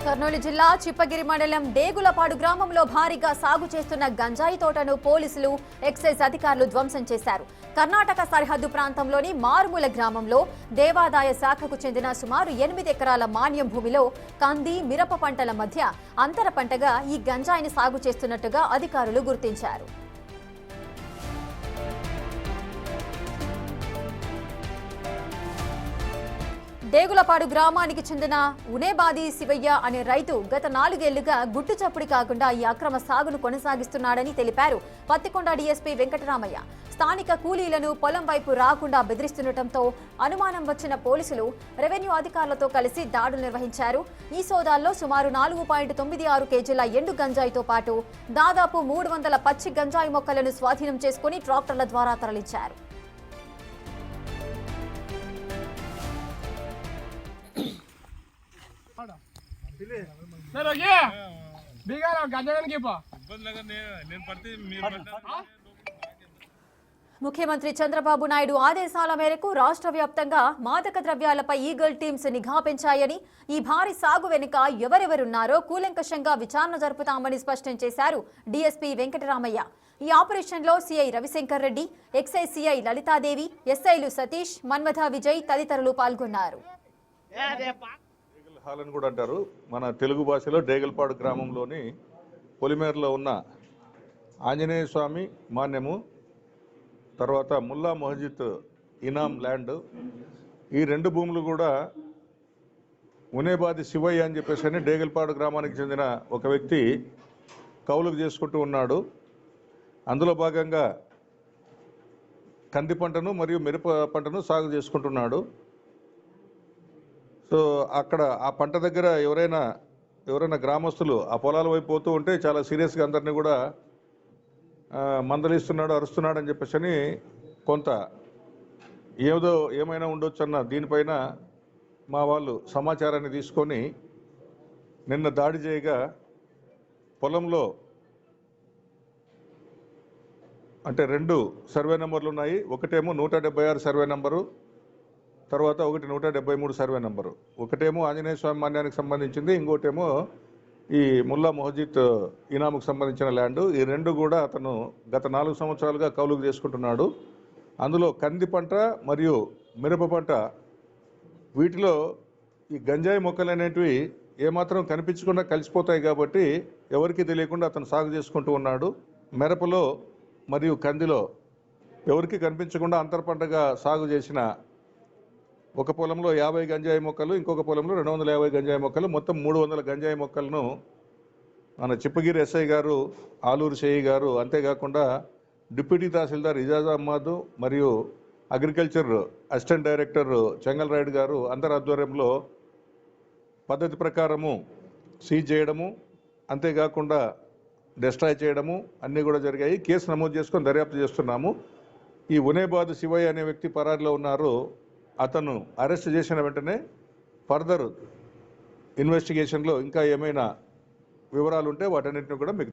కర్నూలు జిల్లా చిప్పగిరి మండలం డేగులపాడు గ్రామంలో భారీగా సాగు చేస్తున్న గంజాయి తోటను పోలీసులు ఎక్సైజ్ అధికారులు ధ్వంసం చేశారు. కర్ణాటక సరిహద్దు ప్రాంతంలోని మారుమూల గ్రామంలో దేవాదాయ శాఖకు చెందిన సుమారు 8 ఎకరాల మాన్యం భూమిలో కంది, మిరప పంటల మధ్య అంతర పంటగా ఈ గంజాయిని సాగు చేస్తున్నట్టుగా అధికారులు గుర్తించారు. డేగులపాడు గ్రామానికి చెందిన ఉనేబాది శివయ్య అనే రైతు గత 4 ఏళ్లుగా గుట్టు చప్పుడు కాకుండా ఈ అక్రమ సాగును కొనసాగిస్తున్నాడని తెలిపారు పత్తికొండ డీఎస్పీ వెంకటరామయ్య. స్థానిక కూలీలను పొలం వైపు రాకుండా బెదిరిస్తుండటంతో అనుమానం వచ్చిన పోలీసులు రెవెన్యూ అధికారులతో కలిసి దాడులు నిర్వహించారు. ఈ సోదాల్లో సుమారు 4.96 కేజీల ఎండు గంజాయితో పాటు దాదాపు 300 పచ్చి గంజాయి మొక్కలను స్వాధీనం చేసుకుని ట్రాక్టర్ల ద్వారా తరలించారు. ముఖ్యమంత్రి చంద్రబాబు నాయుడు ఆదేశాల మేరకు రాష్ట్ర వ్యాప్తంగా మాదక ద్రవ్యాలపై ఈగల్ టీమ్స్ నిఘా పెంచాయని, ఈ భారీ సాగు వెనుక ఎవరెవరున్నారో కూలంకషంగా విచారణ జరుపుతామని స్పష్టం చేశారు డీఎస్పీ వెంకటరామయ్య. ఈ ఆపరేషన్లో CI Ravishankar Reddy, excise CI Lalithadevi, ఎస్ఐలు సతీష్, మన్మథ విజయ్ తదితరులు పాల్గొన్నారు. హాలని కూడా అంటారు. మన తెలుగు భాషలో డేగల్పాడు గ్రామంలోని పొలిమేరలో ఉన్న ఆంజనేయ స్వామి మాన్యము, తర్వాత ముల్లా మస్జిద్ ఇనాం ల్యాండ్, ఈ 2 భూములు కూడా ఉనేబాది శివయ్య అని చెప్పేసి డేగల్పాడు గ్రామానికి చెందిన ఒక వ్యక్తి కౌలుకు చేసుకుంటూ ఉన్నాడు. అందులో భాగంగా కంది పంటను మరియు మిరప పంటను సాగు చేసుకుంటున్నాడు. సో అక్కడ ఆ పంట దగ్గర ఎవరైనా గ్రామస్తులు ఆ పొలాల వైపు పోతూ ఉంటే చాలా సీరియస్గా అందరినీ కూడా మందలిస్తున్నాడు, అరుస్తున్నాడు అని చెప్పేసి కొంత ఏమైనా ఉండొచ్చు అన్న దీనిపైన మా వాళ్ళు సమాచారాన్ని తీసుకొని నిన్న దాడి చేయగా పొలంలో అంటే 2 సర్వే నెంబర్లు ఉన్నాయి. ఒకటేమో 176 సర్వే నెంబరు, తర్వాత ఒకటి 173 సర్వే నెంబరు. ఒకటేమో ఆంజనేయ స్వామి మాన్యానికి సంబంధించింది, ఇంకోటేమో ఈ ముల్లా మస్జిద్ ఇనాముకు సంబంధించిన ల్యాండ్. ఈ 2 కూడా అతను గత 4 సంవత్సరాలుగా కౌలుకు చేసుకుంటున్నాడు. అందులో కంది పంట మరియు మిరప పంట, వీటిలో ఈ గంజాయి మొక్కలు అనేటివి ఏమాత్రం కనిపించకుండా కలిసిపోతాయి కాబట్టి ఎవరికీ తెలియకుండా అతను సాగు చేసుకుంటూ ఉన్నాడు. మిరపలో మరియు కందిలో ఎవరికి కనిపించకుండా అంతర పంటగా సాగు చేసిన ఒక పొలంలో 50 గంజాయి మొక్కలు, ఇంకొక పొలంలో 250 గంజాయి మొక్కలు, మొత్తం 300 గంజాయి మొక్కలను మన చిప్పగిరి ఎస్ఐ గారు, ఆలూరు సిఐ గారు, అంతేకాకుండా డిప్యూటీ తహసీల్దార్ ఇజాజ్ అహ్మద్ మరియు agriculture assistant director Chengal Rayudu గారు అందరి ఆధ్వర్యంలో పద్ధతి ప్రకారము సీజ్ చేయడము, అంతేకాకుండా డిస్ట్రాయ్ చేయడము అన్నీ కూడా జరిగాయి. కేసు నమోదు చేసుకొని దర్యాప్తు చేస్తున్నాము. ఈ ఉనేబాదు శివయ్య అనే వ్యక్తి పరారీలో ఉన్నారు. అతను అరెస్ట్ చేసిన వెంటనే ఫర్దర్ ఇన్వెస్టిగేషన్లో ఇంకా ఏమైనా వివరాలు ఉంటే వాటన్నిటిని కూడా మీకు